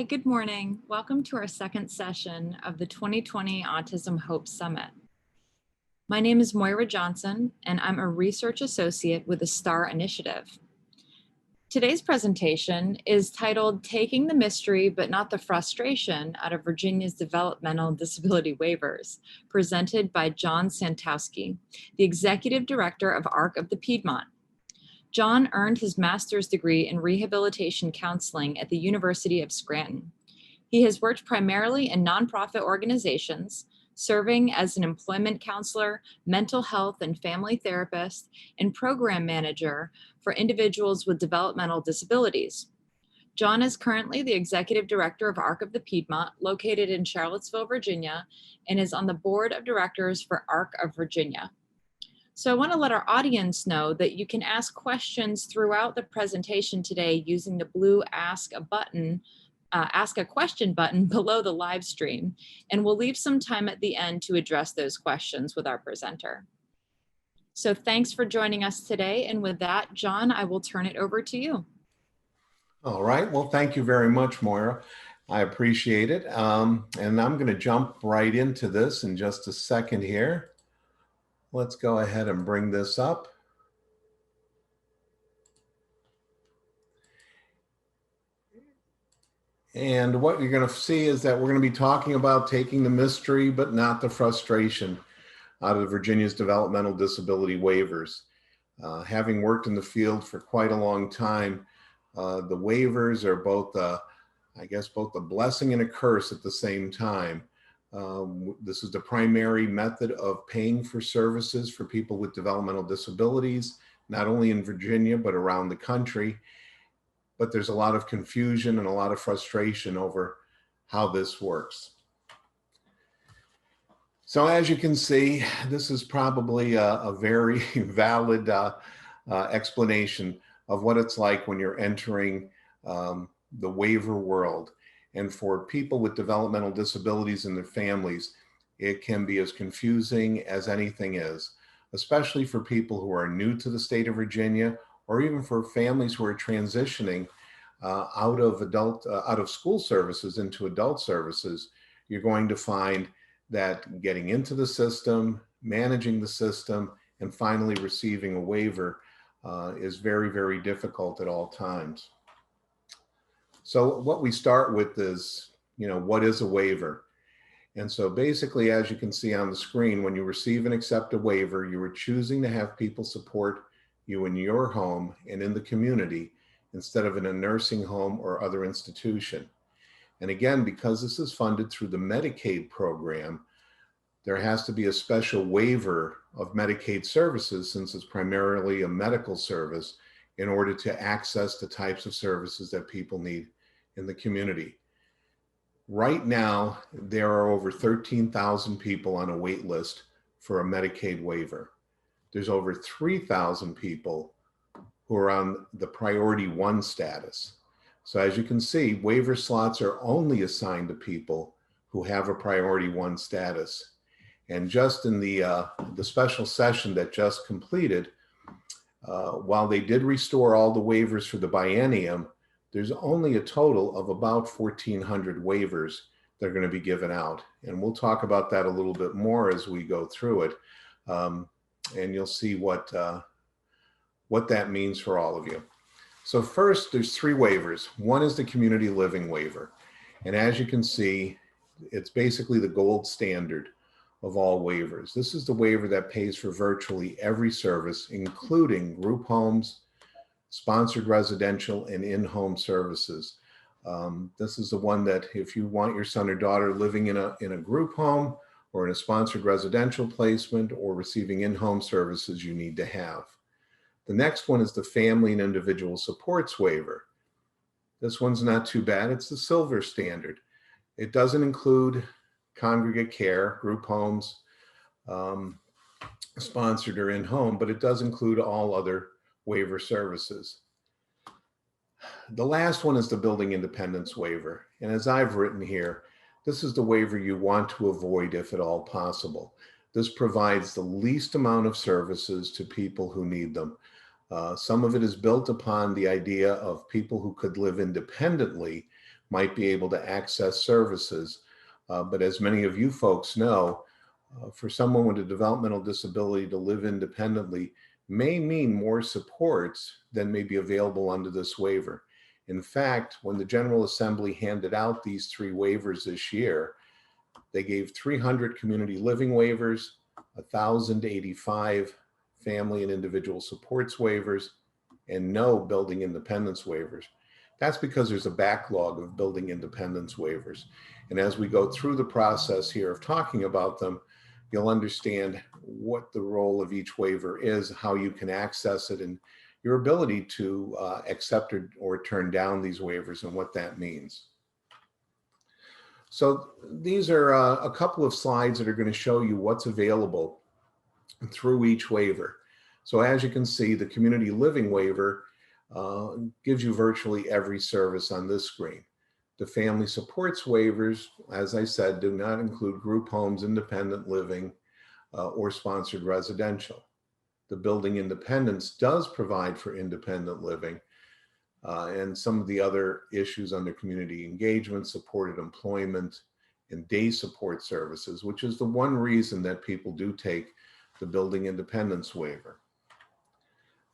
Hi, good morning. Welcome to our second session of the 2020 Autism Hope Summit. My name is Moira Johnson, and I'm a research associate with the STAR Initiative. Today's presentation is titled Taking the Mystery but Not the Frustration Out of Virginia's Developmental Disability Waivers, presented by John Santoski, the Executive Director of ARC of the Piedmont. John earned his master's degree in Rehabilitation Counseling at the University of Scranton. He has worked primarily in nonprofit organizations, serving as an employment counselor, mental health and family therapist, and program manager for individuals with developmental disabilities. John is currently the Executive Director of ARC of the Piedmont, located in Charlottesville, Virginia, and is on the Board of Directors for ARC of Virginia. So I want to let our audience know that you can ask questions throughout the presentation today using the blue Ask a Question button below the live stream, and we'll leave some time at the end to address those questions with our presenter. So thanks for joining us today. And with that, John, I will turn it over to you. All right. Well, thank you very much, Moira. I appreciate it. And I'm going to jump right into this in just a second here. Let's go ahead and bring this up. And what you're going to see is that we're going to be talking about taking the mystery but not the frustration out of Virginia's developmental disability waivers. Having worked in the field for quite a long time, the waivers are both, both a blessing and a curse at the same time. This is the primary method of paying for services for people with developmental disabilities, not only in Virginia, but around the country. But there's a lot of confusion and a lot of frustration over how this works. So as you can see, this is probably a very valid explanation of what it's like when you're entering the waiver world. And for people with developmental disabilities and their families, it can be as confusing as anything is, especially for people who are new to the state of Virginia, or even for families who are transitioning out of school services into adult services. You're going to find that getting into the system, managing the system, and finally receiving a waiver is very, very difficult at all times. So what we start with is, what is a waiver? And so basically, as you can see on the screen, when you receive and accept a waiver, you are choosing to have people support you in your home and in the community instead of in a nursing home or other institution. And again, because this is funded through the Medicaid program, there has to be a special waiver of Medicaid services, since it's primarily a medical service, in order to access the types of services that people need in the community. Right now, there are over 13,000 people on a wait list for a Medicaid waiver. There's over 3,000 people who are on the priority 1 status. So as you can see, waiver slots are only assigned to people who have a priority 1 status. And just in the special session that just completed, while they did restore all the waivers for the biennium, there's only a total of about 1,400 waivers that are going to be given out. And we'll talk about that a little bit more as we go through it. And you'll see what that means for all of you. So first, there's 3 waivers. One is the community living waiver. And as you can see, it's basically the gold standard of all waivers. This is the waiver that pays for virtually every service, including group homes, sponsored residential, and in-home services. This is the one that if you want your son or daughter living in a group home or in a sponsored residential placement or receiving in-home services, you need to have. The next one is the family and individual supports waiver. This one's not too bad. It's the silver standard. It doesn't include congregate care, group homes, sponsored or in-home, but it does include all other waiver services. The last one is the building independence waiver. And as I've written here, this is the waiver you want to avoid if at all possible. This provides the least amount of services to people who need them. Some of it is built upon the idea of people who could live independently might be able to access services. But as many of you folks know, for someone with a developmental disability to live independently may mean more supports than may be available under this waiver. In fact, when the General Assembly handed out these 3 waivers this year, they gave 300 community living waivers, 1,085 family and individual supports waivers, and no building independence waivers. That's because there's a backlog of building independence waivers. And as we go through the process here of talking about them, you'll understand what the role of each waiver is, how you can access it, and your ability to accept or turn down these waivers and what that means. So these are a couple of slides that are going to show you what's available through each waiver. So as you can see, the community living waiver gives you virtually every service on this screen. The family supports waivers, as I said, do not include group homes, independent living, or sponsored residential. The building independence does provide for independent living and some of the other issues under community engagement, supported employment, and day support services, which is the one reason that people do take the building independence waiver.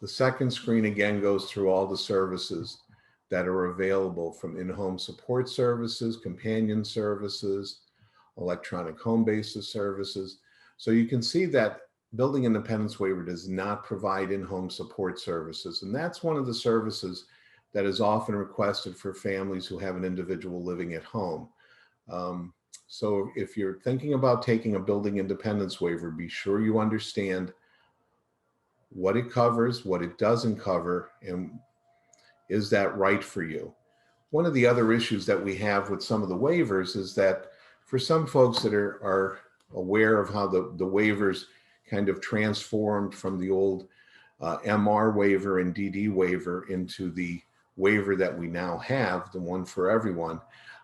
The second screen again goes through all the services that are available, from in-home support services, companion services, electronic home-based services. So you can see that building independence waiver does not provide in-home support services. And that's one of the services that is often requested for families who have an individual living at home. So if you're thinking about taking a building independence waiver, be sure you understand what it covers, what it doesn't cover, and is that right for you? One of the other issues that we have with some of the waivers is that for some folks that are aware of how the waivers kind of transformed from the old MR waiver and DD waiver into the waiver that we now have, the one for everyone,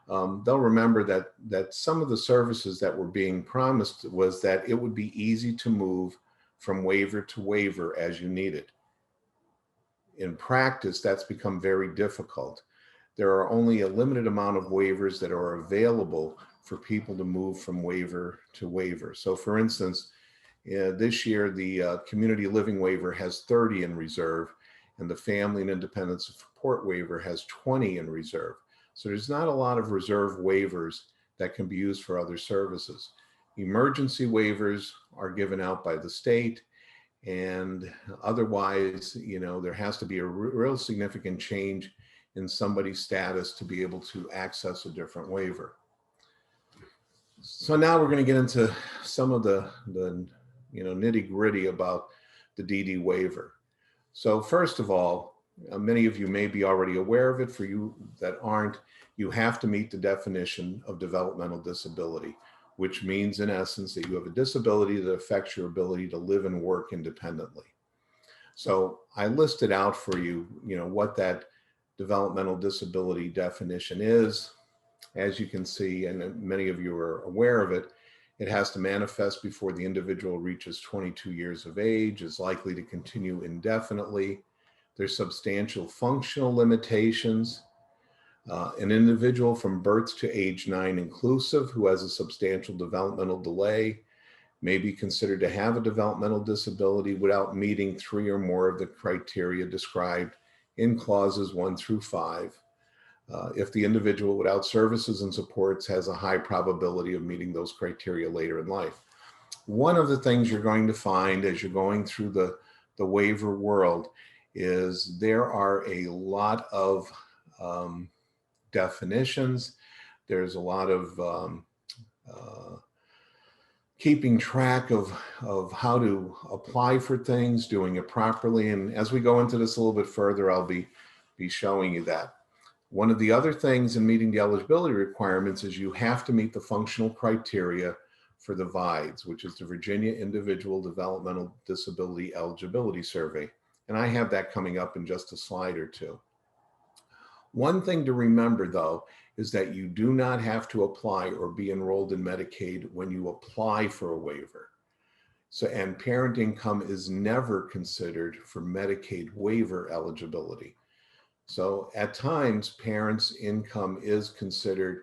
they'll remember that some of the services that were being promised was that it would be easy to move from waiver to waiver as you needed. In practice, that's become very difficult. There are only a limited amount of waivers that are available for people to move from waiver to waiver. So for instance, this year, the community living waiver has 30 in reserve, and the family and independence support waiver has 20 in reserve. So there's not a lot of reserve waivers that can be used for other services. Emergency waivers are given out by the state, and otherwise, there has to be a real significant change in somebody's status to be able to access a different waiver. So now we're going to get into some of the nitty-gritty about the DD waiver. So first of all, many of you may be already aware of it. For you that aren't, you have to meet the definition of developmental disability, which means in essence that you have a disability that affects your ability to live and work independently. So I listed out for you, what that developmental disability definition is. As you can see, and many of you are aware of it, it has to manifest before the individual reaches 22 years of age, is likely to continue indefinitely. There's substantial functional limitations. An individual from birth to age 9 inclusive who has a substantial developmental delay may be considered to have a developmental disability without meeting 3 or more of the criteria described in clauses 1 through 5. If the individual without services and supports has a high probability of meeting those criteria later in life. One of the things you're going to find as you're going through the waiver world is there are a lot of definitions. There's a lot of keeping track of how to apply for things, doing it properly. And as we go into this a little bit further, I'll be showing you that. One of the other things in meeting the eligibility requirements is you have to meet the functional criteria for the VIDES, which is the Virginia Individual Developmental Disability Eligibility Survey. And I have that coming up in just a slide or two. One thing to remember, though, is that you do not have to apply or be enrolled in Medicaid when you apply for a waiver. So, and parent income is never considered for Medicaid waiver eligibility. So at times, parents' income is considered.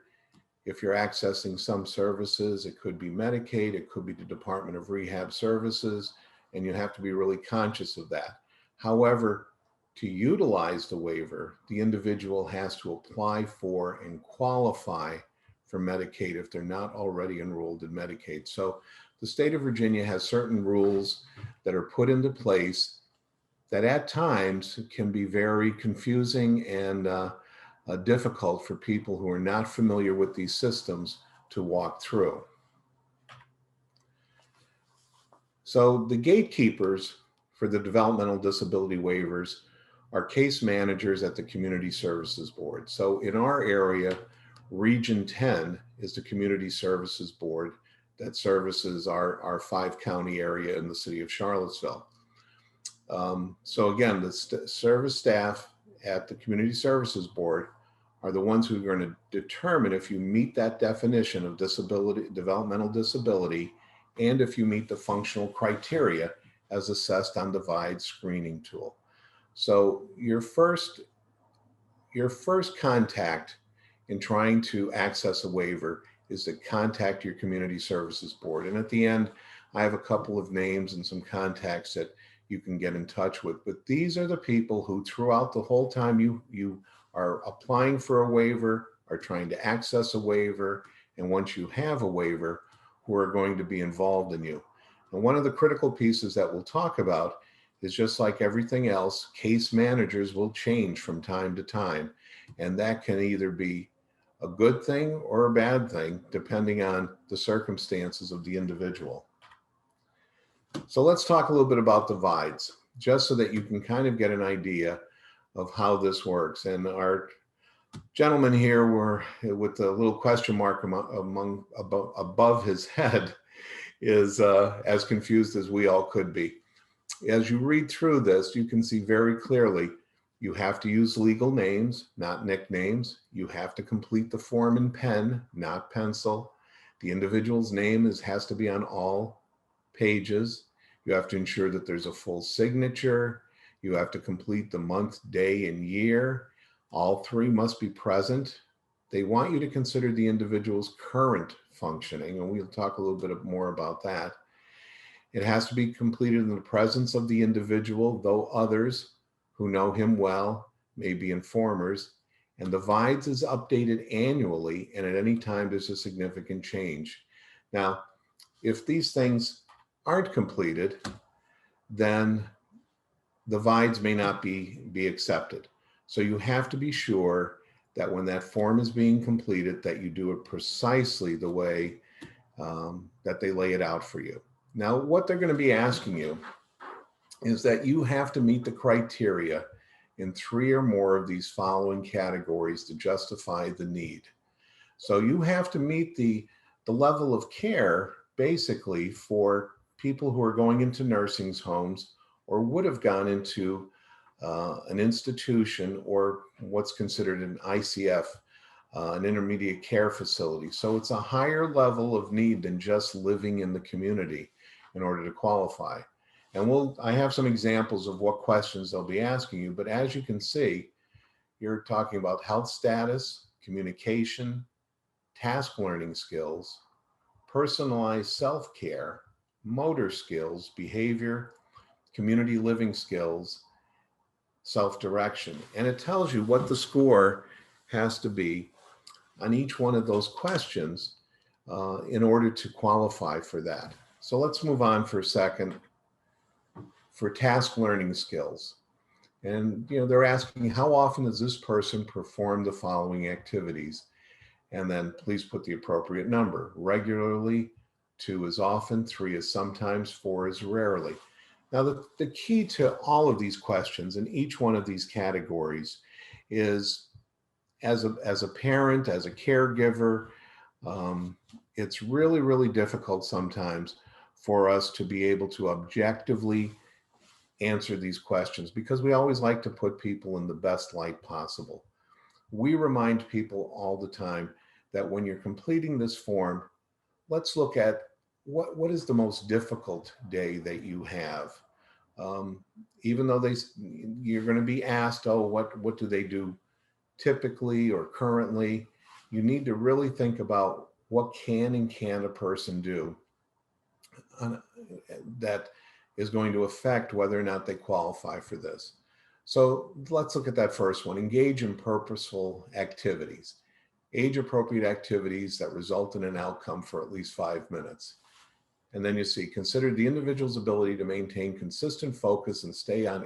If you're accessing some services, it could be Medicaid, it could be the Department of Rehab Services, and you have to be really conscious of that. However, to utilize the waiver, the individual has to apply for and qualify for Medicaid if they're not already enrolled in Medicaid. So the state of Virginia has certain rules that are put into place that at times can be very confusing and difficult for people who are not familiar with these systems to walk through. So the gatekeepers for the developmental disability waivers are case managers at the Community Services Board. So in our area, Region 10 is the Community Services Board that services our 5-county area in the city of Charlottesville. So again, the service staff at the Community Services Board are the ones who are going to determine if you meet that definition of disability, developmental disability, and if you meet the functional criteria as assessed on the VIDE screening tool. So your first contact in trying to access a waiver is to contact your Community Services Board. And at the end, I have a couple of names and some contacts that you can get in touch with. But these are the people who throughout the whole time you are applying for a waiver, are trying to access a waiver, and once you have a waiver, who are going to be involved in you. And one of the critical pieces that we'll talk about is, just like everything else, case managers will change from time to time. And that can either be a good thing or a bad thing, depending on the circumstances of the individual. So let's talk a little bit about the VIDEs, just so that you can kind of get an idea of how this works. And our gentleman here were with the little question mark above his head is as confused as we all could be. As you read through this, you can see very clearly you have to use legal names, not nicknames. You have to complete the form in pen, not pencil. The individual's name has to be on all pages. You have to ensure that there's a full signature. You have to complete the month, day, and year. All three must be present. They want you to consider the individual's current functioning, and we'll talk a little bit more about that. It has to be completed in the presence of the individual, though others who know him well may be informers. And the VIDES is updated annually, and at any time there's a significant change. Now, if these things aren't completed, then the VIDES may not be accepted. So you have to be sure that when that form is being completed, that you do it precisely the way that they lay it out for you. Now, what they're going to be asking you is that you have to meet the criteria in 3 or more of these following categories to justify the need. So you have to meet the level of care, basically, for people who are going into nursing homes or would have gone into an institution or what's considered an ICF, an intermediate care facility. So it's a higher level of need than just living in the community in order to qualify. And I have some examples of what questions they'll be asking you, but as you can see, you're talking about health status, communication, task learning skills, personalized self-care, motor skills, behavior, community living skills, self-direction. And it tells you what the score has to be on each one of those questions in order to qualify for that. So let's move on for a second for task learning skills. And they're asking, how often does this person perform the following activities? And then please put the appropriate number. Regularly, 2 is often, 3 is sometimes, 4 is rarely. Now, the key to all of these questions in each one of these categories is, as a parent, as a caregiver, it's really, really difficult sometimes for us to be able to objectively answer these questions because we always like to put people in the best light possible. We remind people all the time that when you're completing this form, let's look at what is the most difficult day that you have. Even though you're going to be asked, oh, what do they do typically or currently, you need to really think about what can and can't a person do that is going to affect whether or not they qualify for this. So let's look at that first one. Engage in purposeful activities. Age-appropriate activities that result in an outcome for at least 5 minutes. And then you see, consider the individual's ability to maintain consistent focus and stay on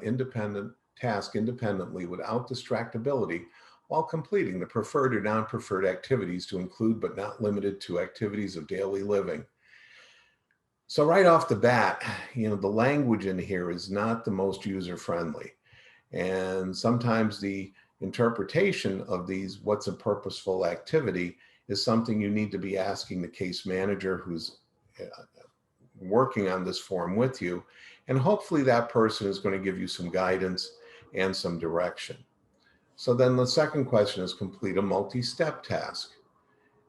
task independently without distractibility while completing the preferred or non-preferred activities to include but not limited to activities of daily living. So right off the bat, the language in here is not the most user-friendly. And sometimes the interpretation of these, what's a purposeful activity, is something you need to be asking the case manager who's working on this form with you. And hopefully that person is going to give you some guidance and some direction. So then the second question is complete a multi-step task.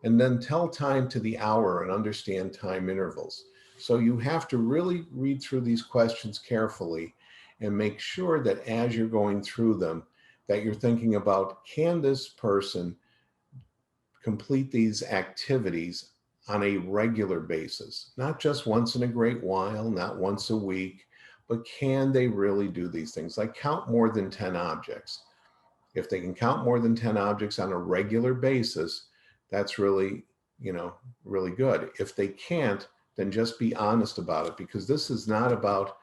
And then tell time to the hour and understand time intervals. So you have to really read through these questions carefully and make sure that as you're going through them, that you're thinking about, can this person complete these activities on a regular basis? Not just once in a great while, not once a week, but can they really do these things? Like count more than 10 objects. If they can count more than 10 objects on a regular basis, that's really, really good. If they can't, then just be honest about it, because this is not about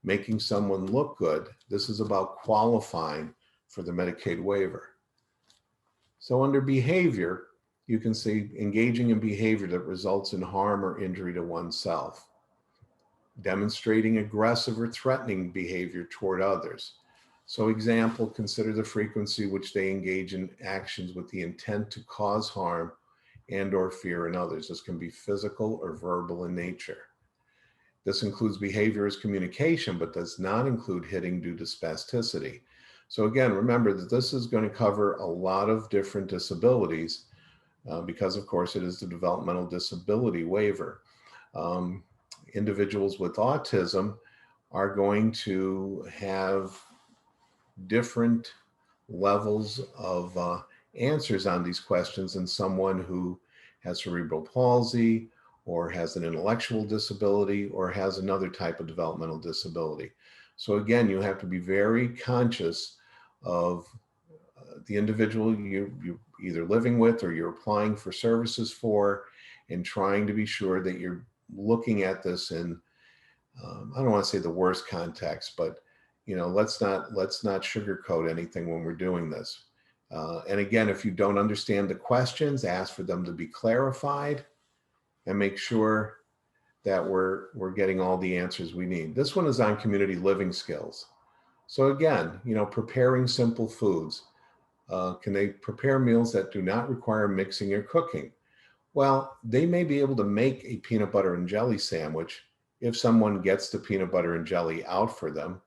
making someone look good. This is about qualifying for the Medicaid waiver. So under behavior, you can see engaging in behavior that results in harm or injury to oneself, demonstrating aggressive or threatening behavior toward others. So example, consider the frequency which they engage in actions with the intent to cause harm and or fear in others. This can be physical or verbal in nature. This includes behavior as communication, but does not include hitting due to spasticity. So again, remember that this is going to cover a lot of different disabilities because of course it is the Developmental Disability Waiver. Individuals with autism are going to have different levels of answers on these questions than someone who has cerebral palsy or has an intellectual disability or has another type of developmental disability. So again, you have to be very conscious of the individual you're either living with or you're applying for services for, and trying to be sure that you're looking at this in, I don't want to say the worst context, but let's not sugarcoat anything when we're doing this. And again, if you don't understand the questions, ask for them to be clarified and make sure that we're getting all the answers we need. This one is on community living skills. So again, preparing simple foods. Can they prepare meals that do not require mixing or cooking? Well, they may be able to make a peanut butter and jelly sandwich if someone gets the peanut butter and jelly out for them,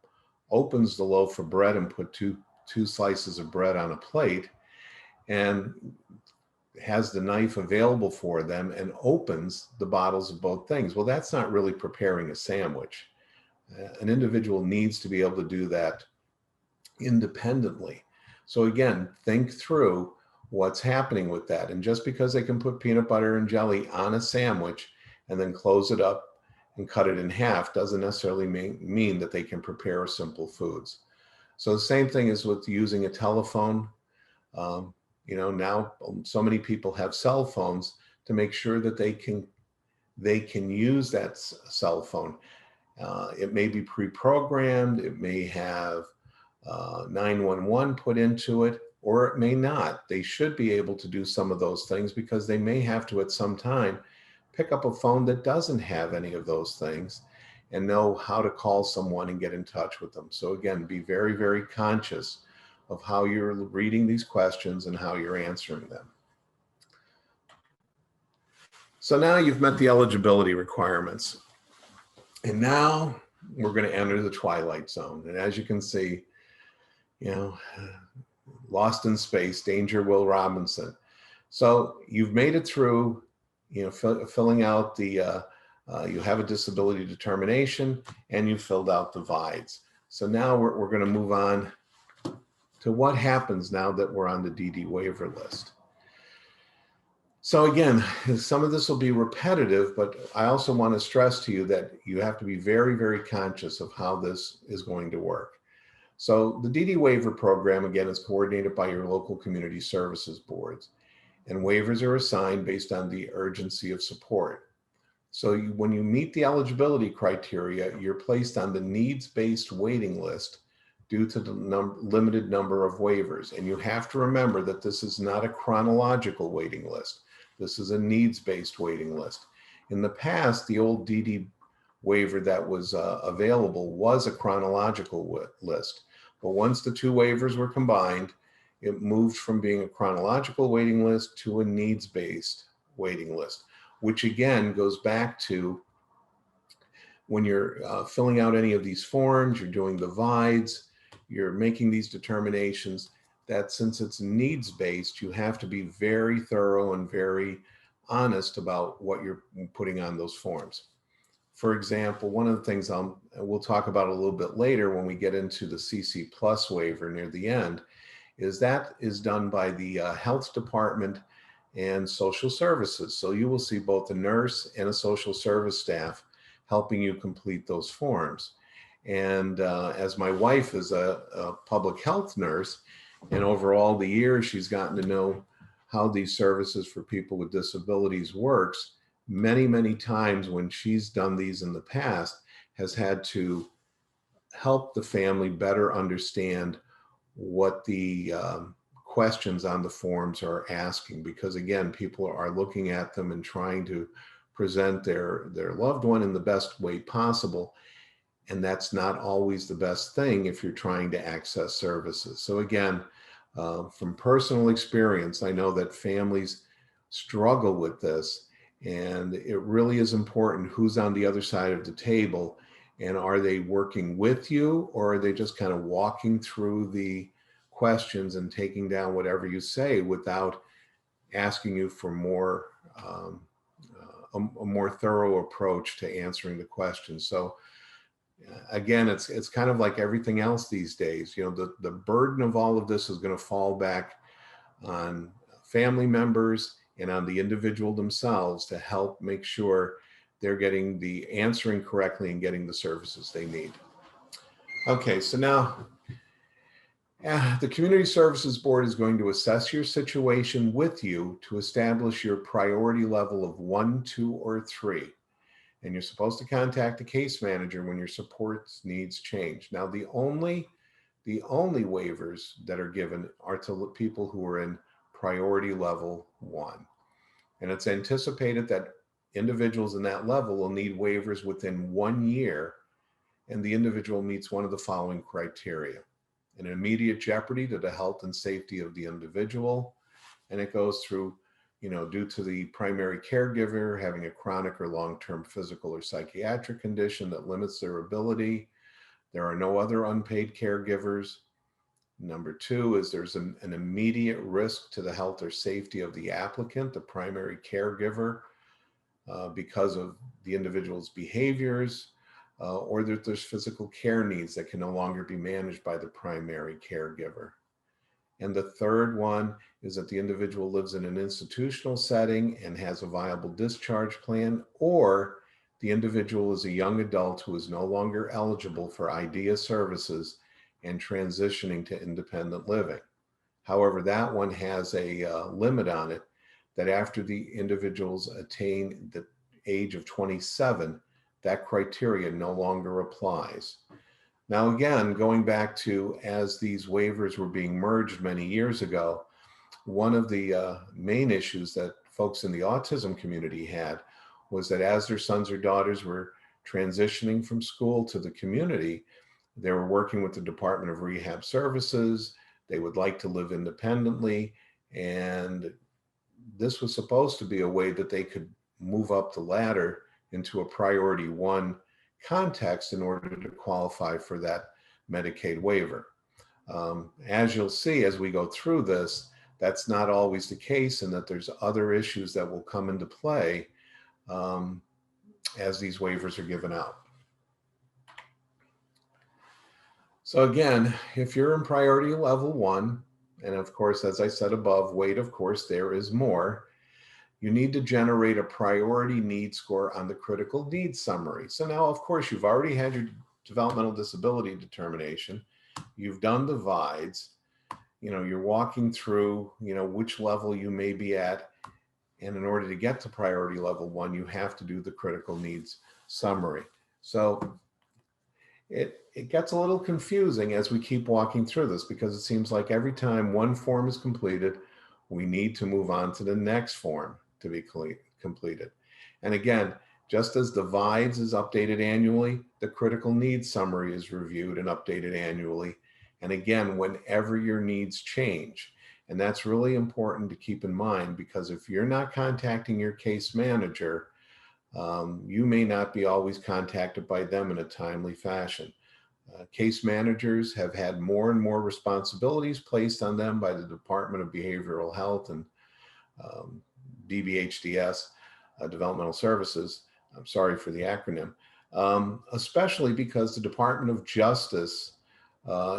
opens the loaf of bread and put two slices of bread on a plate, and has the knife available for them and opens the bottles of both things. Well, that's not really preparing a sandwich. An individual needs to be able to do that independently. So again, think through what's happening with that. And just because they can put peanut butter and jelly on a sandwich and then close it up and cut it in half doesn't necessarily mean that they can prepare simple foods. So the same thing is with using a telephone. Now so many people have cell phones, to make sure that they can use that cell phone. It may be pre-programmed, it may have 911 put into it, or it may not. They should be able to do some of those things because they may have to at some time pick up a phone that doesn't have any of those things and know how to call someone and get in touch with them. So again, be very, very conscious of how you're reading these questions and how you're answering them. So now you've met the eligibility requirements. And now we're going to enter the twilight zone. And as you can see, lost in space, danger, Will Robinson. So you've made it through, filling out the you have a disability determination, and you filled out the VIDEs. So now we're going to move on to what happens now that we're on the DD waiver list. So again, some of this will be repetitive, but I also want to stress to you that you have to be very, very conscious of how this is going to work. So the DD waiver program, again, is coordinated by your local community services boards, and waivers are assigned based on the urgency of support. So when you meet the eligibility criteria, you're placed on the needs-based waiting list due to the limited number of waivers. And you have to remember that this is not a chronological waiting list. This is a needs-based waiting list. In the past, the old DD waiver that was available was a chronological list. But once the two waivers were combined, it moved from being a chronological waiting list to a needs-based waiting list, which again goes back to when you're filling out any of these forms, you're doing the VIDEs, you're making these determinations, that since it's needs-based, you have to be very thorough and very honest about what you're putting on those forms. For example, one of the things we'll talk about a little bit later when we get into the CC Plus waiver near the end, is that is done by the health department and social services. So you will see both a nurse and a social service staff helping you complete those forms. And as my wife is a public health nurse, and over all the years, she's gotten to know how these services for people with disabilities works. Many, many times when she's done these in the past, has had to help the family better understand what the questions on the forms are asking, because again, people are looking at them and trying to present their loved one in the best way possible. And that's not always the best thing if you're trying to access services. So again, from personal experience, I know that families struggle with this, and it really is important who's on the other side of the table, and are they working with you, or are they just kind of walking through the questions and taking down whatever you say without asking you for more, a more thorough approach to answering the questions. So again, it's kind of like everything else these days. You know, the burden of all of this is going to fall back on family members and on the individual themselves to help make sure they're getting the answering correctly and getting the services they need. Okay, so now the Community Services Board is going to assess your situation with you to establish your priority level of 1, 2, or 3. And you're supposed to contact the case manager when your support needs change. Now, the only waivers that are given are to people who are in priority level 1. And it's anticipated that individuals in that level will need waivers within 1 year, and the individual meets one of the following criteria: an immediate jeopardy to the health and safety of the individual. And it goes through, you know, due to the primary caregiver having a chronic or long-term physical or psychiatric condition that limits their ability. There are no other unpaid caregivers. Number 2 is there's an immediate risk to the health or safety of the applicant, the primary caregiver, because of the individual's behaviors, or that there's physical care needs that can no longer be managed by the primary caregiver. And the third one is that the individual lives in an institutional setting and has a viable discharge plan, or the individual is a young adult who is no longer eligible for IDEA services and transitioning to independent living. However, that one has a limit on it, that after the individuals attain the age of 27, that criteria no longer applies. Now, again, going back to as these waivers were being merged many years ago, one of the main issues that folks in the autism community had was that as their sons or daughters were transitioning from school to the community, they were working with the Department of Rehab Services. They would like to live independently, and this was supposed to be a way that they could move up the ladder into a priority 1 context in order to qualify for that Medicaid waiver. As you'll see as we go through this, that's not always the case, and that there's other issues that will come into play as these waivers are given out. So again, if you're in priority level 1, and of course, as I said above, wait, of course, there is more, you need to generate a priority need score on the critical needs summary. So now, of course, you've already had your developmental disability determination. You've done the VIDEs. You're walking through, which level you may be at. And in order to get to priority level 1, you have to do the critical needs summary. So it gets a little confusing as we keep walking through this, because it seems like every time one form is completed, we need to move on to the next form to be completed. And again, just as the VIDEs is updated annually, the critical needs summary is reviewed and updated annually. And again, whenever your needs change. And that's really important to keep in mind, because if you're not contacting your case manager, you may not be always contacted by them in a timely fashion. Case managers have had more and more responsibilities placed on them by the Department of Behavioral Health and DBHDS, Developmental Services. I'm sorry for the acronym. Especially because the Department of Justice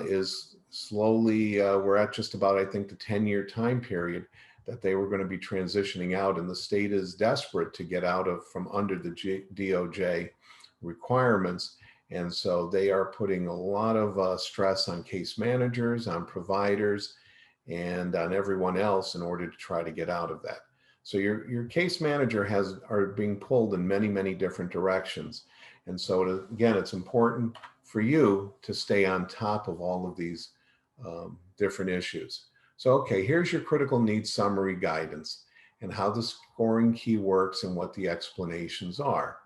is slowly, we're at just about, I think, the 10-year time period that they were going to be transitioning out, and the state is desperate to get out of from under the DOJ requirements. And so they are putting a lot of stress on case managers, on providers, and on everyone else in order to try to get out of that. So your case manager are being pulled in many, many different directions. And so again, it's important for you to stay on top of all of these different issues. So, okay, here's your critical needs summary guidance and how the scoring key works and what the explanations are.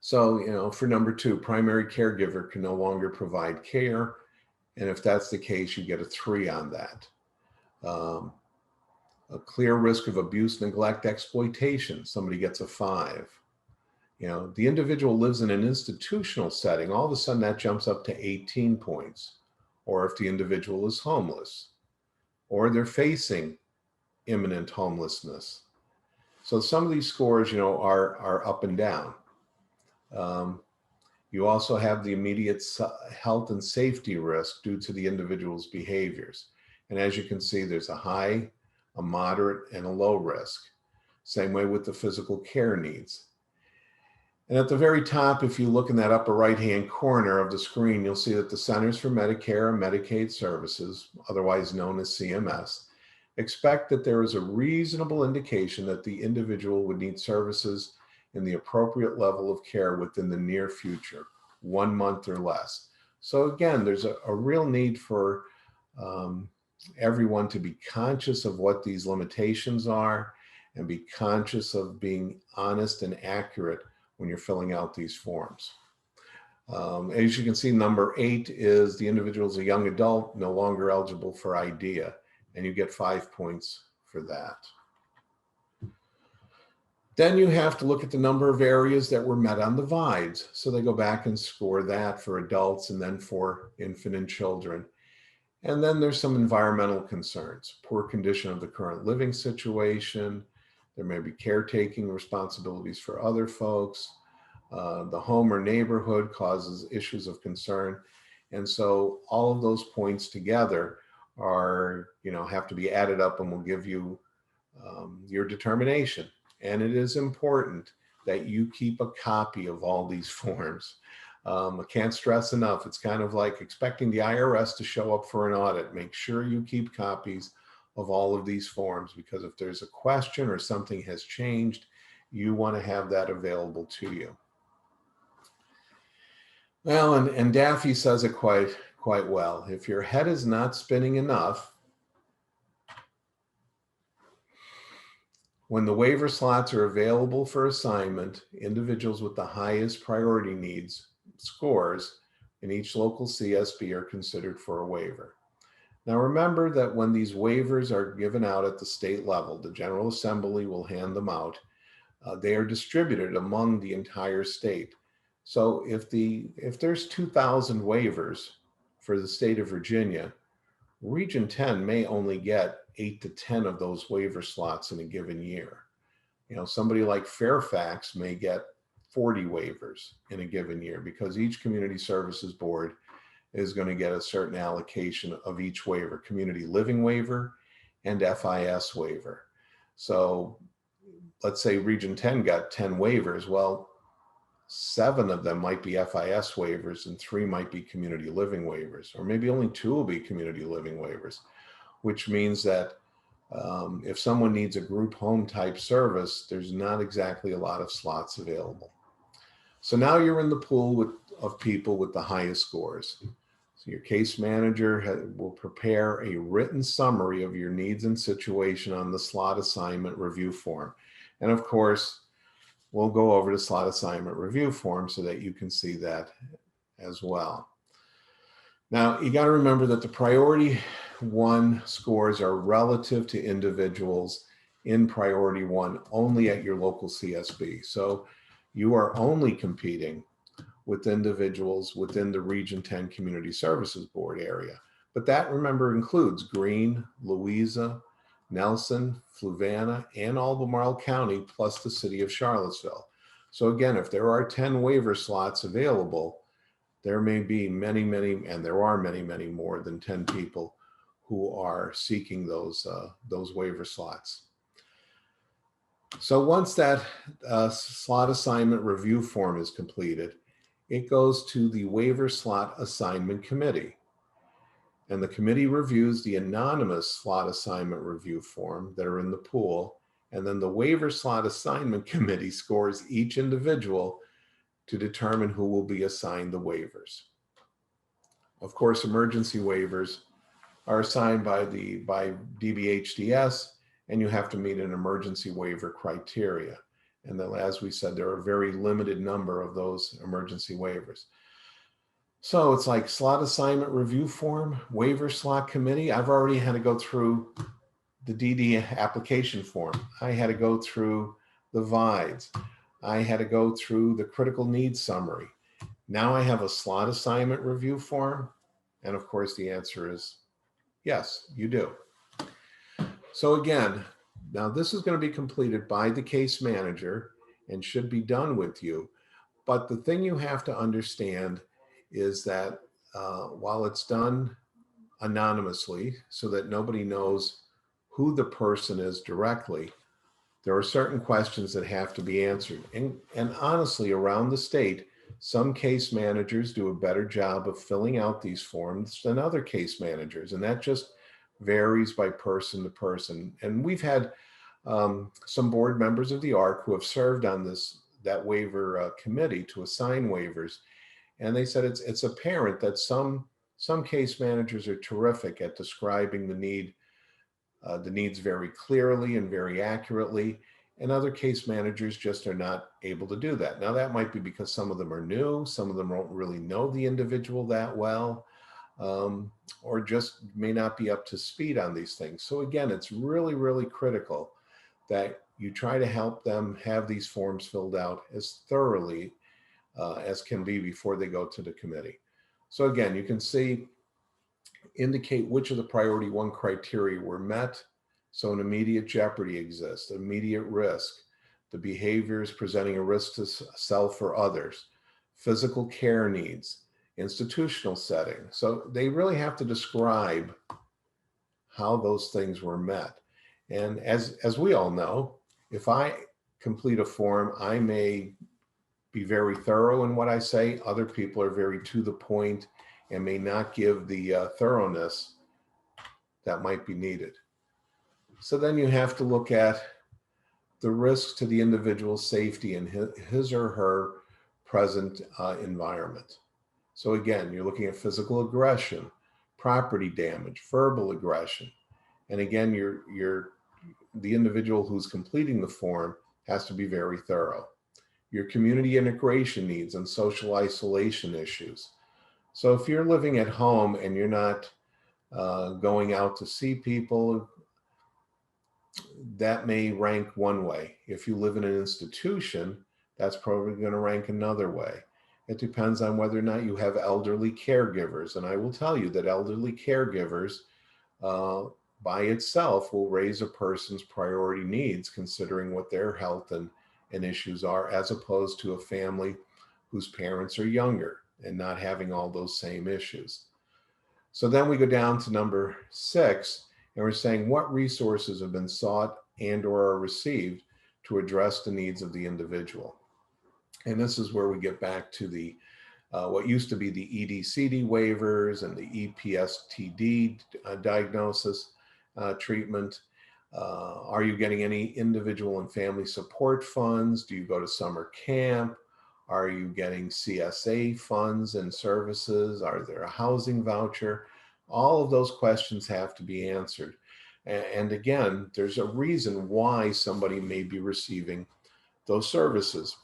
So, for number 2, primary caregiver can no longer provide care. And if that's the case, you get a 3 on that. A clear risk of abuse, neglect, exploitation, somebody gets a 5. The individual lives in an institutional setting, all of a sudden that jumps up to 18 points. Or if the individual is homeless, or they're facing imminent homelessness. So some of these scores, are up and down. You also have the immediate health and safety risk due to the individual's behaviors. And as you can see, there's a high, a moderate, and a low risk. Same way with the physical care needs. And at the very top, if you look in that upper right-hand corner of the screen, you'll see that the Centers for Medicare and Medicaid Services, otherwise known as CMS, expect that there is a reasonable indication that the individual would need services in the appropriate level of care within the near future, 1 month or less. So again, there's a real need for everyone to be conscious of what these limitations are and be conscious of being honest and accurate when you're filling out these forms. As you can see, number 8 is the individual is a young adult, no longer eligible for IDEA, and you get 5 points for that. Then you have to look at the number of areas that were met on the VIDEs. So they go back and score that for adults and then for infant and children. And then there's some environmental concerns, poor condition of the current living situation. There may be caretaking responsibilities for other folks. The home or neighborhood causes issues of concern. And so all of those points together are, have to be added up and will give you your determination. And it is important that you keep a copy of all these forms. I can't stress enough. It's kind of like expecting the IRS to show up for an audit. Make sure you keep copies of all of these forms, because if there's a question or something has changed, you want to have that available to you. Well, and Daffy says it quite well. If your head is not spinning enough, when the waiver slots are available for assignment, individuals with the highest priority needs scores in each local CSB are considered for a waiver. Now remember that when these waivers are given out at the state level, the General Assembly will hand them out. They are distributed among the entire state. So if there's 2,000 waivers for the state of Virginia, Region 10 may only get 8 to 10 of those waiver slots in a given year. Somebody like Fairfax may get 40 waivers in a given year because each community services board is going to get a certain allocation of each waiver, community living waiver and FIS waiver. So let's say Region 10 got 10 waivers. Well, 7 of them might be FIS waivers and 3 might be community living waivers, or maybe only 2 will be community living waivers, which means that if someone needs a group home type service, there's not exactly a lot of slots available. So now you're in the pool of people with the highest scores. So your case manager will prepare a written summary of your needs and situation on the slot assignment review form. And of course, we'll go over the slot assignment review form so that you can see that as well. Now, you got to remember that the priority 1 scores are relative to individuals in priority 1 only at your local CSB. So you are only competing with individuals within the Region 10 Community Services Board area. But that, remember, includes Greene, Louisa, Nelson, Fluvanna, and Albemarle County, plus the city of Charlottesville. So again, if there are 10 waiver slots available, there may be many, and there are many more than 10 people who are seeking those waiver slots. So once that slot assignment review form is completed, it goes to the waiver slot assignment committee. And the committee reviews the anonymous slot assignment review form that are in the pool. And then the waiver slot assignment committee scores each individual to determine who will be assigned the waivers. Of course, emergency waivers are assigned by DBHDS, and you have to meet an emergency waiver criteria. And then, as we said, there are a very limited number of those emergency waivers. So it's like slot assignment review form, waiver slot committee. I've already had to go through the DD application form. I had to go through the VIDEs. I had to go through the critical needs summary. Now I have a slot assignment review form. And of course, the answer is yes, you do. So again, now this is going to be completed by the case manager and should be done with you. But the thing you have to understand is that while it's done anonymously so that nobody knows who the person is directly, there are certain questions that have to be answered. And honestly, around the state, some case managers do a better job of filling out these forms than other case managers. And that just varies by person to person. And we've had some board members of the ARC who have served on that waiver committee to assign waivers. And they said it's apparent that some case managers are terrific at describing the needs very clearly and very accurately, and other case managers just are not able to do that. Now, that might be because some of them are new, some of them don't really know the individual that well, or just may not be up to speed on these things. So again, it's really, really critical that you try to help them have these forms filled out as thoroughly as can be before they go to the committee. So again, you can see, indicate which of the priority 1 criteria were met. So an immediate jeopardy exists, immediate risk, the behaviors presenting a risk to self or others, physical care needs, institutional setting. So they really have to describe how those things were met. And as we all know, if I complete a form, I may be very thorough in what I say. Other people are very to the point and may not give the thoroughness that might be needed. So then you have to look at the risks to the individual's safety in his or her present environment. So again, you're looking at physical aggression, property damage, verbal aggression. And again, the individual who's completing the form has to be very thorough. Your community integration needs and social isolation issues. So if you're living at home and you're not going out to see people, that may rank one way. If you live in an institution, that's probably going to rank another way. It depends on whether or not you have elderly caregivers. And I will tell you that elderly caregivers by itself will raise a person's priority needs, considering what their health and issues are, as opposed to a family whose parents are younger and not having all those same issues. So then we go down to number 6, and we're saying what resources have been sought and or are received to address the needs of the individual. And this is where we get back to the what used to be the EDCD waivers and the EPSTD diagnosis treatment. Are you getting any individual and family support funds? Do you go to summer camp? Are you getting CSA funds and services? Are there a housing voucher? All of those questions have to be answered. And again, there's a reason why somebody may be receiving those services.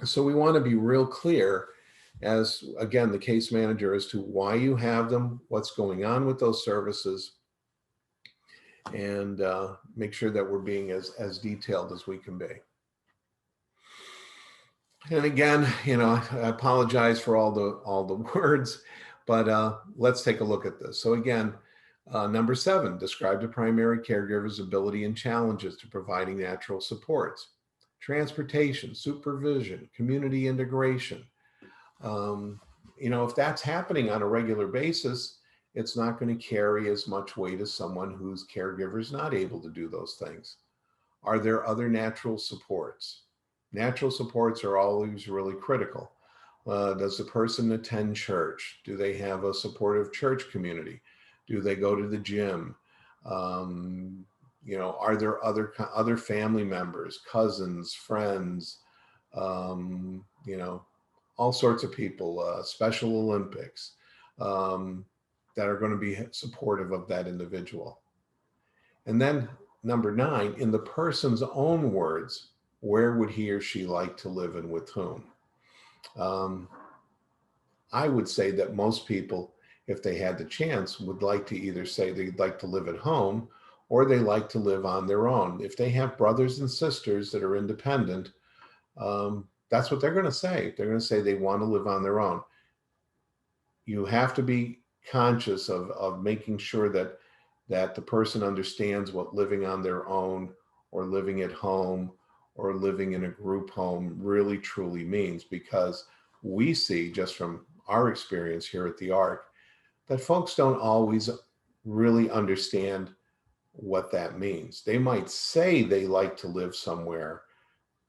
So we want to be real clear as, again, the case manager, as to why you have them, what's going on with those services, and make sure that we're being as detailed as we can be. And again, I apologize for all the words, but let's take a look at this. So again, number 7, describe the primary caregiver's ability and challenges to providing natural supports. Transportation, supervision, community integration. If that's happening on a regular basis, it's not going to carry as much weight as someone whose caregiver is not able to do those things. Are there other natural supports? Natural supports are always really critical. Does the person attend church? Do they have a supportive church community? Do they go to the gym? Are there other family members, cousins, friends, all sorts of people, Special Olympics, that are going to be supportive of that individual? And then number 9, in the person's own words, where would he or she like to live and with whom? I would say that most people, if they had the chance, would like to either say they'd like to live at home or they like to live on their own. If they have brothers and sisters that are independent, that's what they're going to say. They're going to say they want to live on their own. You have to be conscious of making sure that the person understands what living on their own or living at home or living in a group home really truly means, because we see just from our experience here at the ARC that folks don't always really understand what that means. They might say they like to live somewhere,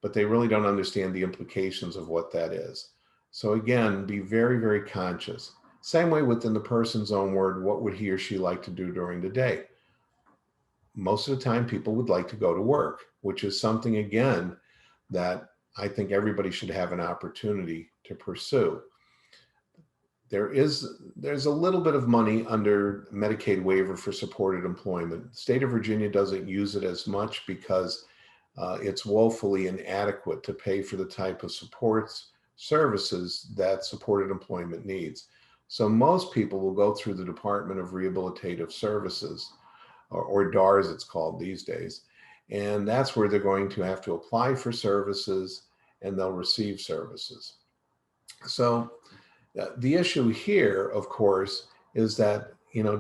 but they really don't understand the implications of what that is. So again, be very, very conscious. Same way within the person's own word, what would he or she like to do during the day? Most of the time, people would like to go to work, which is something, again, that I think everybody should have an opportunity to pursue. There's a little bit of money under Medicaid waiver for supported employment. The state of Virginia doesn't use it as much because it's woefully inadequate to pay for the type of supports services that supported employment needs. So most people will go through the Department of Rehabilitative Services, or DARS it's called these days. And that's where they're going to have to apply for services and they'll receive services. So the issue here, of course, is that,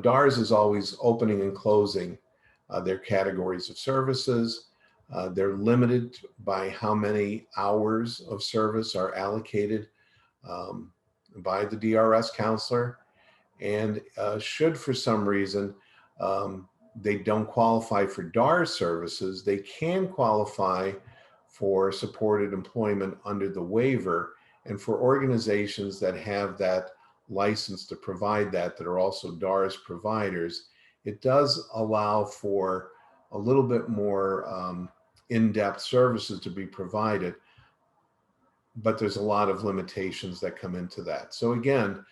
DARS is always opening and closing their categories of services. They're limited by how many hours of service are allocated by the DRS counselor. And should for some reason they don't qualify for DARS services, they can qualify for supported employment under the waiver. And for organizations that have that license to provide that are also DARS providers, it does allow for a little bit more in-depth services to be provided, but there's a lot of limitations that come into that. So again,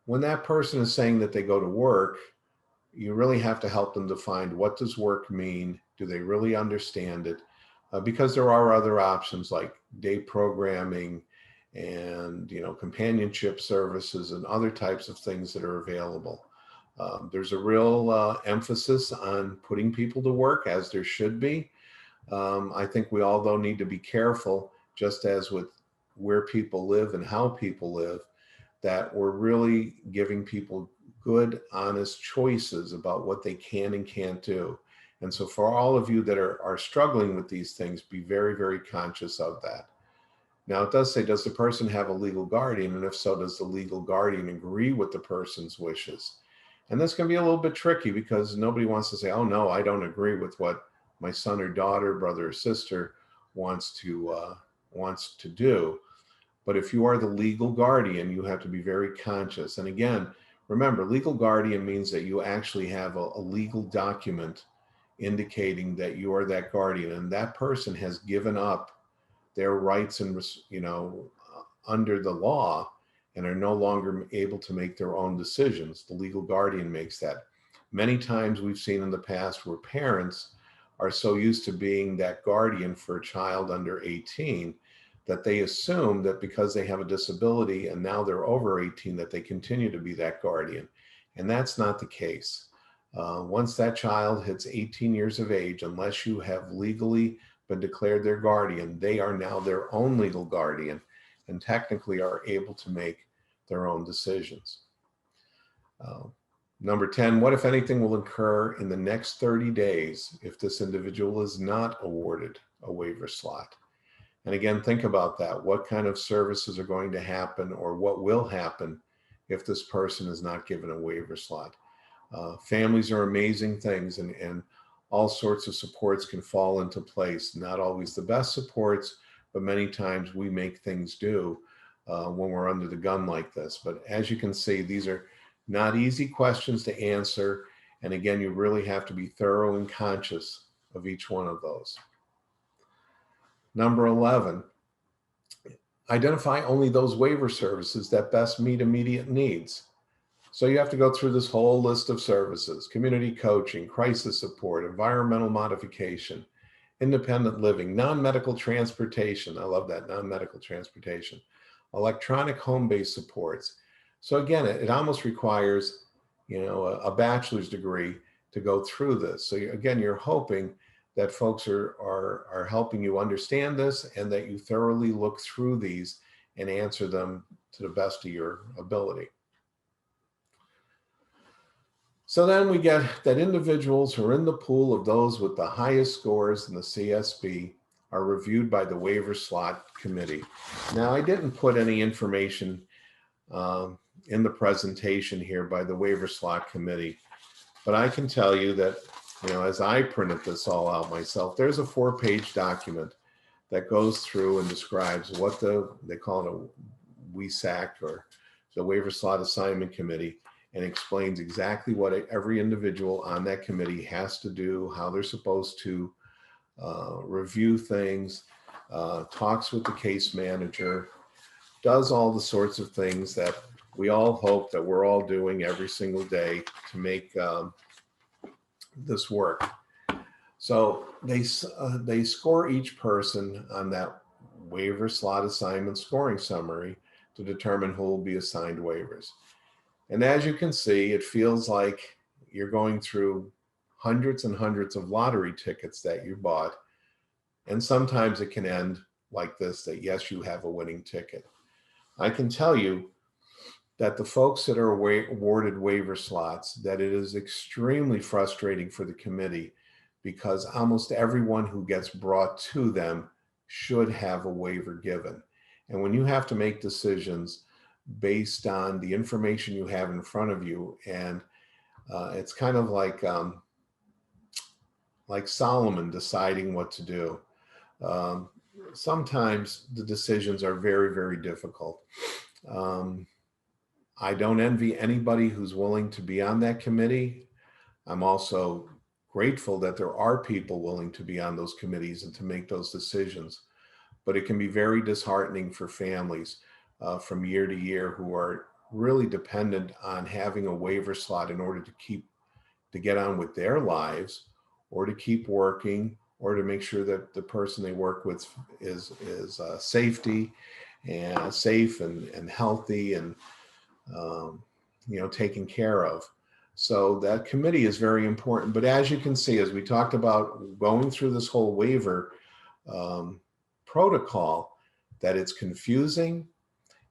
when that person is saying that they go to work, you really have to help them define, what does work mean? Do they really understand it? Because there are other options like day programming and companionship services and other types of things that are available. There's a real emphasis on putting people to work, as there should be. I think we all, though, need to be careful, just as with where people live and how people live, that we're really giving people good, honest choices about what they can and can't do. And so for all of you that are struggling with these things, be very, very conscious of that. Now it does say, does the person have a legal guardian? And if so, does the legal guardian agree with the person's wishes? And this can be a little bit tricky because nobody wants to say, oh no, I don't agree with what my son or daughter, brother or sister wants to do. But if you are the legal guardian, you have to be very conscious. And again, remember, legal guardian means that you actually have a legal document indicating that you are that guardian, and that person has given up their rights and, under the law, and are no longer able to make their own decisions. The legal guardian makes that. Many times we've seen in the past where parents are so used to being that guardian for a child under 18 that they assume that because they have a disability and now they're over 18 that they continue to be that guardian. And that's not the case. Once that child hits 18 years of age, unless you have legally been declared their guardian, they are now their own legal guardian and technically are able to make their own decisions. Number 10, what if anything will occur in the next 30 days if this individual is not awarded a waiver slot? And again, think about that. What kind of services are going to happen, or what will happen if this person is not given a waiver slot? Families are amazing things, and all sorts of supports can fall into place. Not always the best supports, but many times we make things do when we're under the gun like this. But as you can see, these are not easy questions to answer. And again, you really have to be thorough and conscious of each one of those. Number 11, identify only those waiver services that best meet immediate needs. So you have to go through this whole list of services: community coaching, crisis support, environmental modification, independent living, non-medical transportation. I love that, non-medical transportation, electronic home-based supports. So again, it almost requires, a bachelor's degree to go through this. So again, you're hoping that folks are helping you understand this, and that you thoroughly look through these and answer them to the best of your ability. So then we get that individuals who are in the pool of those with the highest scores in the CSB are reviewed by the waiver slot committee. Now, I didn't put any information in the presentation here by the waiver slot committee, but I can tell you that, as I printed this all out myself, there's a 4-page document that goes through and describes what they call it a WSAC, or the Waiver Slot Assignment Committee, and explains exactly what every individual on that committee has to do, how they're supposed to review things, talks with the case manager, does all the sorts of things that we all hope that we're all doing every single day to make this work. So they score each person on that waiver slot assignment scoring summary to determine who will be assigned waivers. And as you can see, it feels like you're going through hundreds and hundreds of lottery tickets that you bought. And sometimes it can end like this, that yes, you have a winning ticket. I can tell you that the folks that are awarded waiver slots, that it is extremely frustrating for the committee, because almost everyone who gets brought to them should have a waiver given. And when you have to make decisions based on the information you have in front of you, and it's kind of like Solomon deciding what to do. Sometimes the decisions are very, very difficult. I don't envy anybody who's willing to be on that committee. I'm also grateful that there are people willing to be on those committees and to make those decisions. But it can be very disheartening for families from year to year who are really dependent on having a waiver slot in order to get on with their lives, or to keep working, or to make sure that the person they work with is safe and healthy and taken care of. So that committee is very important. But as you can see, as we talked about going through this whole waiver protocol, that it's confusing,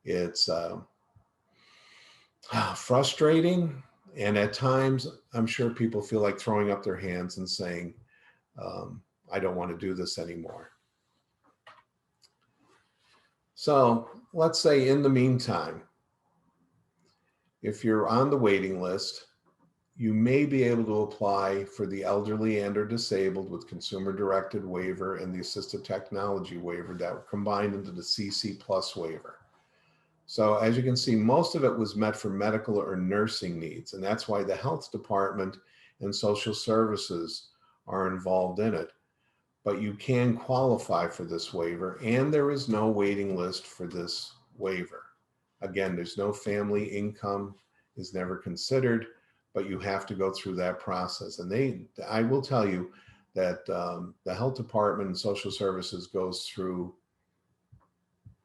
it's frustrating, And at times, I'm sure people feel like throwing up their hands and saying, I don't want to do this anymore. So let's say in the meantime, if you're on the waiting list, you may be able to apply for the elderly and or disabled with consumer-directed waiver and the assistive technology waiver that were combined into the CC Plus waiver. So as you can see, most of it was met for medical or nursing needs, and that's why the health department and social services are involved in it. But you can qualify for this waiver, and there is no waiting list for this waiver. Again, there's no family income is never considered, but you have to go through that process. And I will tell you that the health department and social services goes through,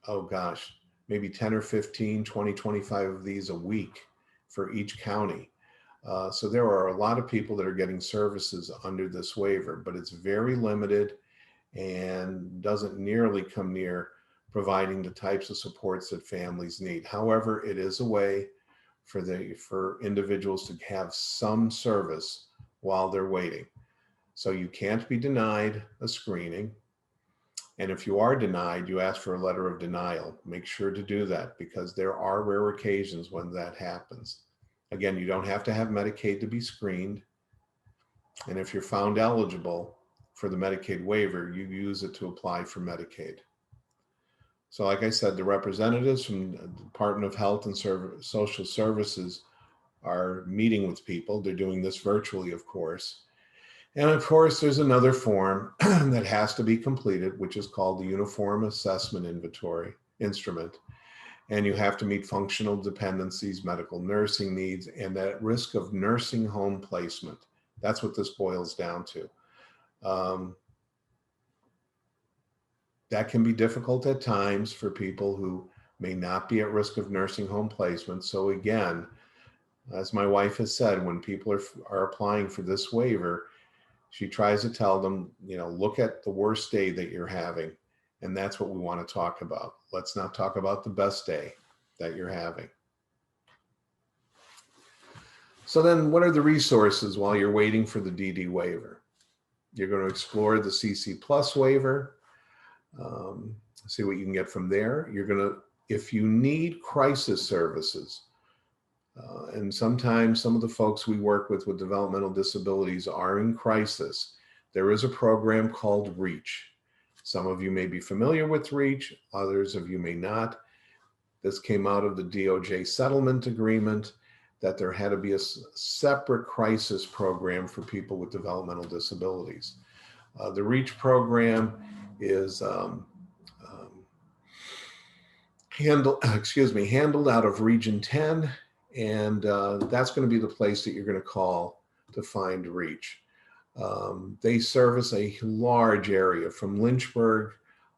oh gosh, maybe 10 or 15, 20, 25 of these a week for each county. So there are a lot of people that are getting services under this waiver, but it's very limited and doesn't nearly come near providing the types of supports that families need. However, it is a way for individuals to have some service while they're waiting. So you can't be denied a screening. And if you are denied, you ask for a letter of denial. Make sure to do that, because there are rare occasions when that happens. Again, you don't have to have Medicaid to be screened. And if you're found eligible for the Medicaid waiver, you use it to apply for Medicaid. So like I said, the representatives from the Department of Health and Social Services are meeting with people. They're doing this virtually, of course. And of course, there's another form that has to be completed, which is called the Uniform Assessment Instrument. And you have to meet functional dependencies, medical nursing needs, and at risk of nursing home placement. That's what this boils down to. That can be difficult at times for people who may not be at risk of nursing home placement. So again, as my wife has said, when people are applying for this waiver, she tries to tell them, look at the worst day that you're having. And that's what we want to talk about. Let's not talk about the best day that you're having. So then what are the resources while you're waiting for the DD waiver? You're going to explore the CC Plus waiver. See what you can get from there. If you need crisis services, and sometimes some of the folks we work with developmental disabilities are in crisis, there is a program called REACH. Some of you may be familiar with REACH, others of you may not. This came out of the DOJ settlement agreement that there had to be a separate crisis program for people with developmental disabilities. The REACH program is handled out of Region 10, and that's going to be the place that you're going to call to find REACH. They service a large area from Lynchburg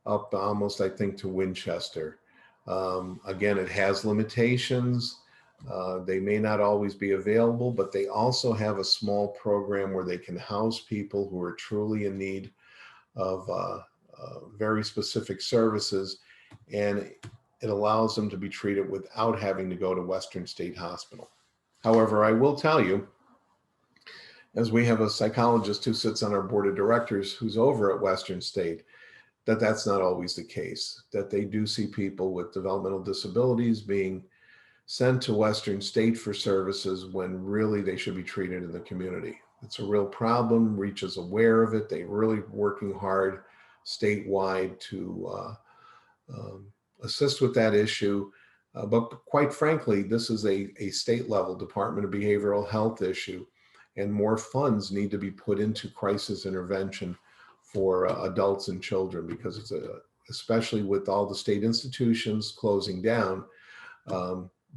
up almost, I think, to Winchester. Again, it has limitations. They may not always be available, but they also have a small program where they can house people who are truly in need of very specific services, and it allows them to be treated without having to go to Western State Hospital. However, I will tell you, as we have a psychologist who sits on our board of directors who's over at Western State, that's not always the case, that they do see people with developmental disabilities being sent to Western State for services when really they should be treated in the community. It's a real problem. REACH is aware of it. They're really working hard statewide to assist with that issue. But quite frankly, this is a state level Department of Behavioral Health issue, and more funds need to be put into crisis intervention for adults and children, because it's especially with all the state institutions closing down,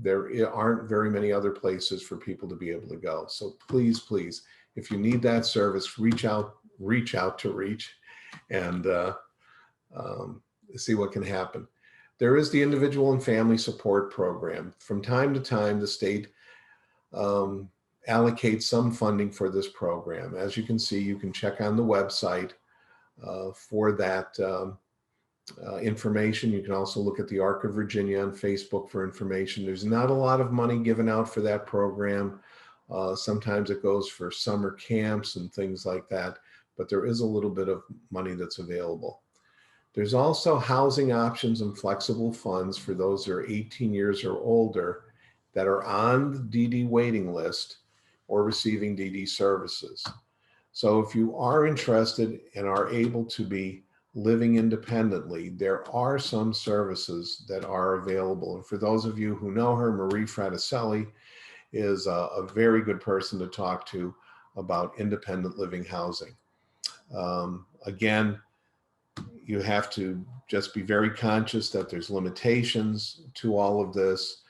there aren't very many other places for people to be able to go. So please, please, if you need that service, reach out to REACH and see what can happen. There is the Individual and Family Support Program. From time to time, the state allocates some funding for this program. As you can see, you can check on the website for that information. You can also look at the ARC of Virginia on Facebook for information. There's not a lot of money given out for that program. Sometimes it goes for summer camps and things like that, but there is a little bit of money that's available. There's also housing options and flexible funds for those that are 18 years or older that are on the DD waiting list or receiving DD services. So if you are interested and are able to be living independently, there are some services that are available. And for those of you who know her, Marie Fraticelli is a very good person to talk to about independent living housing. Again, you have to just be very conscious that there's limitations to all of this.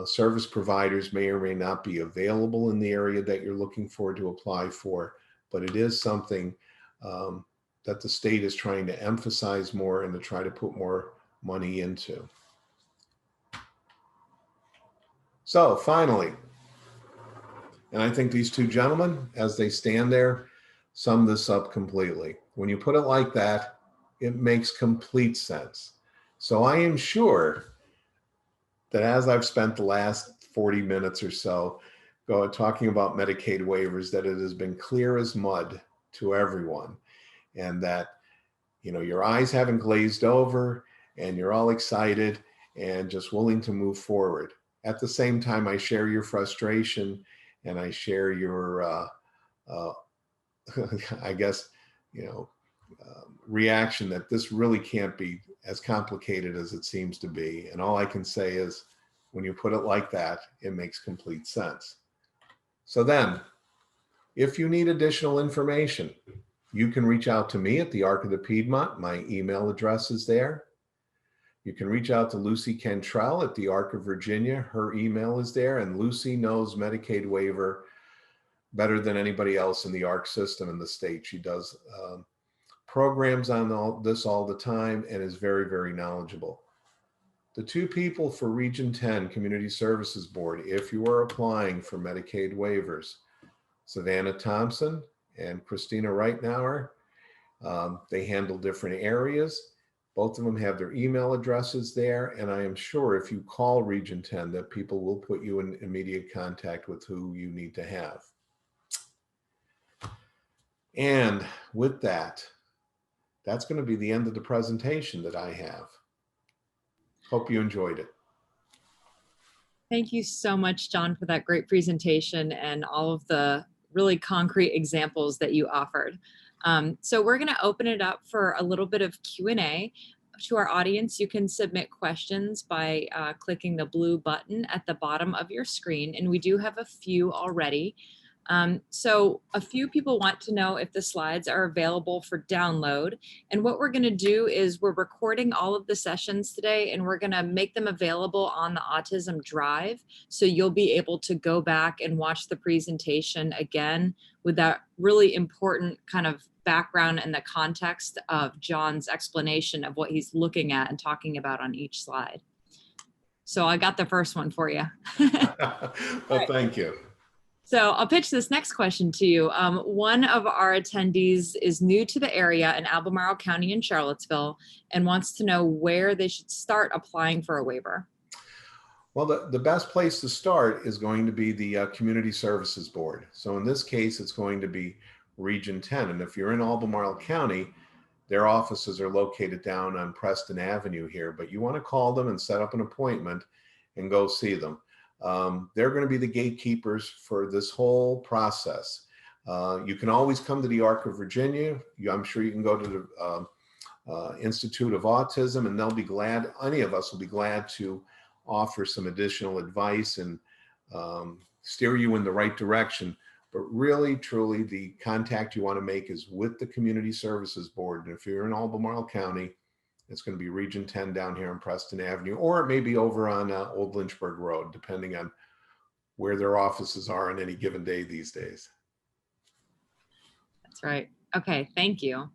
Service providers may or may not be available in the area that you're looking for to apply for, but it is something that the state is trying to emphasize more and to try to put more money into. So finally, and I think these two gentlemen, as they stand there, sum this up completely. When you put it like that, it makes complete sense. So I am sure that as I've spent the last 40 minutes or so talking about Medicaid waivers, that it has been clear as mud to everyone, and that, you know, your eyes haven't glazed over and you're all excited and just willing to move forward. At the same time, I share your frustration and I share your, I guess, you know, reaction that this really can't be as complicated as it seems to be. And all I can say is, when you put it like that, it makes complete sense. So then, if you need additional information, you can reach out to me at the ARC of the Piedmont. My email address is there. You can reach out to Lucy Cantrell at the ARC of Virginia. Her email is there, and Lucy knows Medicaid waiver better than anybody else in the ARC system in the state. She does programs on all the time and is very, very knowledgeable. The two people for Region 10 Community Services Board, if you are applying for Medicaid waivers, Savannah Thompson and Christina Reitnauer, they handle different areas. Both of them have their email addresses there, and I am sure if you call Region 10 that people will put you in immediate contact with who you need to have. And with that, that's going to be the end of the presentation that I have. Hope you enjoyed it. Thank you so much, John, for that great presentation and all of the really concrete examples that you offered. So we're going to open it up for a little bit of Q&A. To our audience, you can submit questions by clicking the blue button at the bottom of your screen, and we do have a few already. So a few people want to know if the slides are available for download. And what we're going to do is we're recording all of the sessions today, and we're going to make them available on the Autism Drive. So you'll be able to go back and watch the presentation again with that really important kind of background and the context of John's explanation of what he's looking at and talking about on each slide. So I got the first one for you. Well, thank you. So I'll pitch this next question to you. One of our attendees is new to the area in Albemarle County in Charlottesville and wants to know where they should start applying for a waiver. Well, the best place to start is going to be the Community Services Board. So in this case, it's going to be Region 10. And if you're in Albemarle County, their offices are located down on Preston Avenue here, but you want to call them and set up an appointment and go see them. They're going to be the gatekeepers for this whole process. You can always come to the ARC of Virginia. I'm sure you can go to the Institute of Autism, and they'll be glad, any of us will be glad to offer some additional advice and steer you in the right direction. But really, truly, the contact you want to make is with the Community Services Board. And if you're in Albemarle County, it's going to be Region 10 down here on Preston Avenue, or it may be over on Old Lynchburg Road, depending on where their offices are on any given day these days. That's right. Okay, thank you.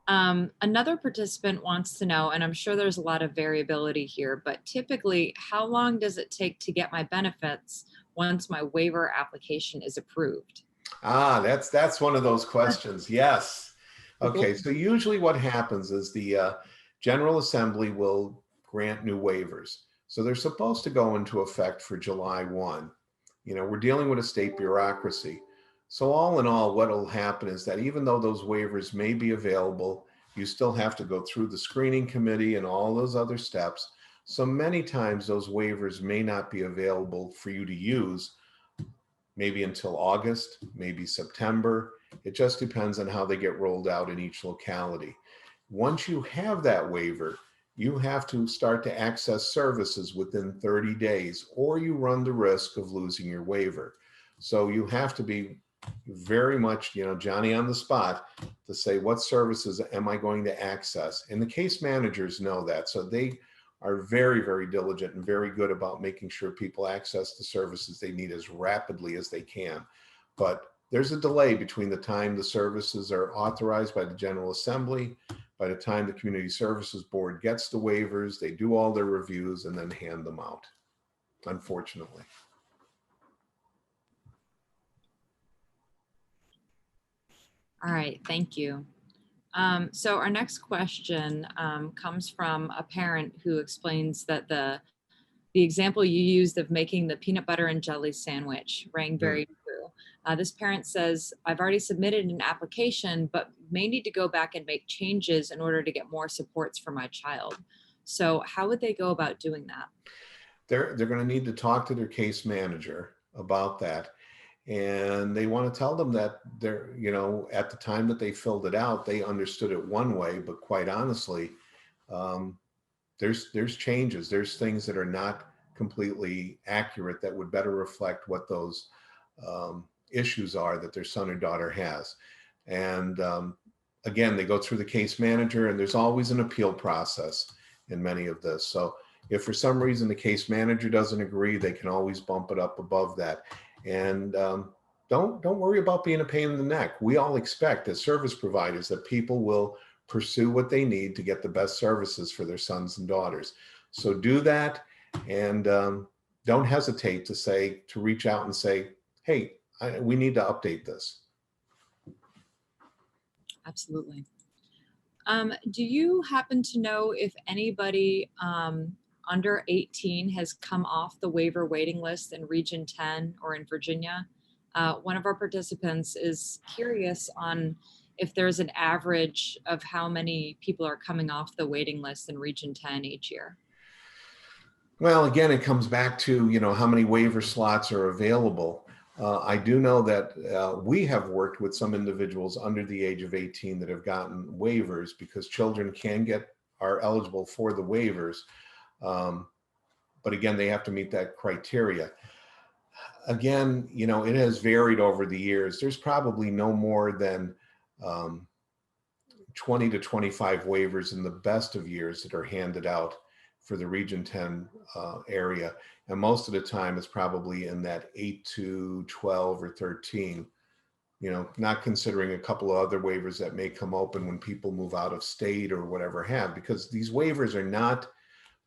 Another participant wants to know, and I'm sure there's a lot of variability here, but typically, how long does it take to get my benefits once my waiver application is approved? Ah, that's one of those questions. Yes. Okay, so usually what happens is the General Assembly will grant new waivers. So they're supposed to go into effect for July 1. we're dealing with a state bureaucracy. So all in all, what will happen is that even though those waivers may be available, you still have to go through the screening committee and all those other steps. So many times those waivers may not be available for you to use, maybe until August, maybe September. It just depends on how they get rolled out in each locality. Once you have that waiver, you have to start to access services within 30 days, or you run the risk of losing your waiver. So you have to be very much, Johnny on the spot to say, what services am I going to access? And the case managers know that. So they are very, very diligent and very good about making sure people access the services they need as rapidly as they can. But there's a delay between the time the services are authorized by the General Assembly, by the time the Community Services Board gets the waivers, they do all their reviews and then hand them out, unfortunately. All right, thank you. So our next question comes from a parent who explains that the example you used of making the peanut butter and jelly sandwich rang very true. This parent says, I've already submitted an application, but may need to go back and make changes in order to get more supports for my child. So how would they go about doing that? They're going to need to talk to their case manager about that. And they want to tell them that they're, at the time that they filled it out, they understood it one way, but quite honestly, there's changes, there's things that are not completely accurate that would better reflect what those issues are that their son or daughter has. And again, they go through the case manager, and there's always an appeal process in many of this. So if for some reason the case manager doesn't agree, they can always bump it up above that. And don't worry about being a pain in the neck. We all expect as service providers that people will pursue what they need to get the best services for their sons and daughters. So do that, and don't hesitate to reach out and say, hey, we need to update this. Absolutely. Do you happen to know if anybody under 18 has come off the waiver waiting list in Region 10 or in Virginia? One of our participants is curious on if there's an average of how many people are coming off the waiting list in Region 10 each year. Well, again, it comes back to, how many waiver slots are available. I do know that we have worked with some individuals under the age of 18 that have gotten waivers, because children are eligible for the waivers. But again, they have to meet that criteria. Again, it has varied over the years. There's probably no more than 20 to 25 waivers in the best of years that are handed out for the Region 10 area. And most of the time it's probably in that 8 to 12 or 13, not considering a couple of other waivers that may come open when people move out of state or whatever because these waivers are not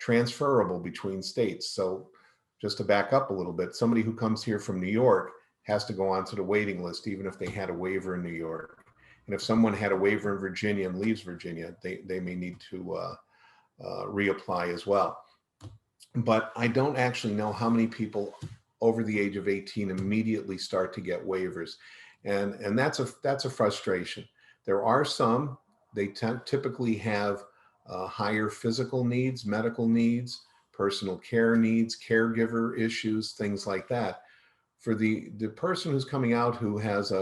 transferable between states. So just to back up a little bit, somebody who comes here from New York has to go onto the waiting list, even if they had a waiver in New York. And if someone had a waiver in Virginia and leaves Virginia, they may need to reapply as well. But I don't actually know how many people over the age of 18 immediately start to get waivers. And that's a frustration. There are some, they typically have higher physical needs, medical needs, personal care needs, caregiver issues, things like that. For the person who's coming out who has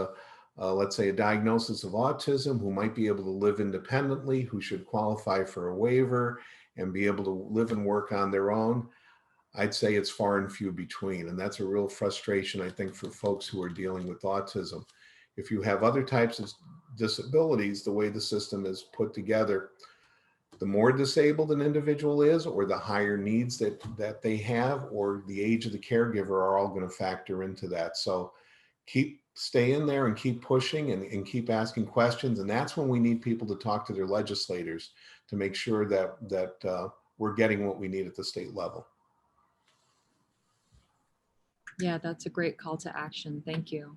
let's say a diagnosis of autism, who might be able to live independently, who should qualify for a waiver and be able to live and work on their own, I'd say it's far and few between. And that's a real frustration, I think, for folks who are dealing with autism. If you have other types of disabilities, the way the system is put together, the more disabled an individual is, or the higher needs that they have, or the age of the caregiver are all going to factor into that. So stay in there and keep pushing and keep asking questions. And that's when we need people to talk to their legislators to make sure that we're getting what we need at the state level. Yeah, that's a great call to action. Thank you.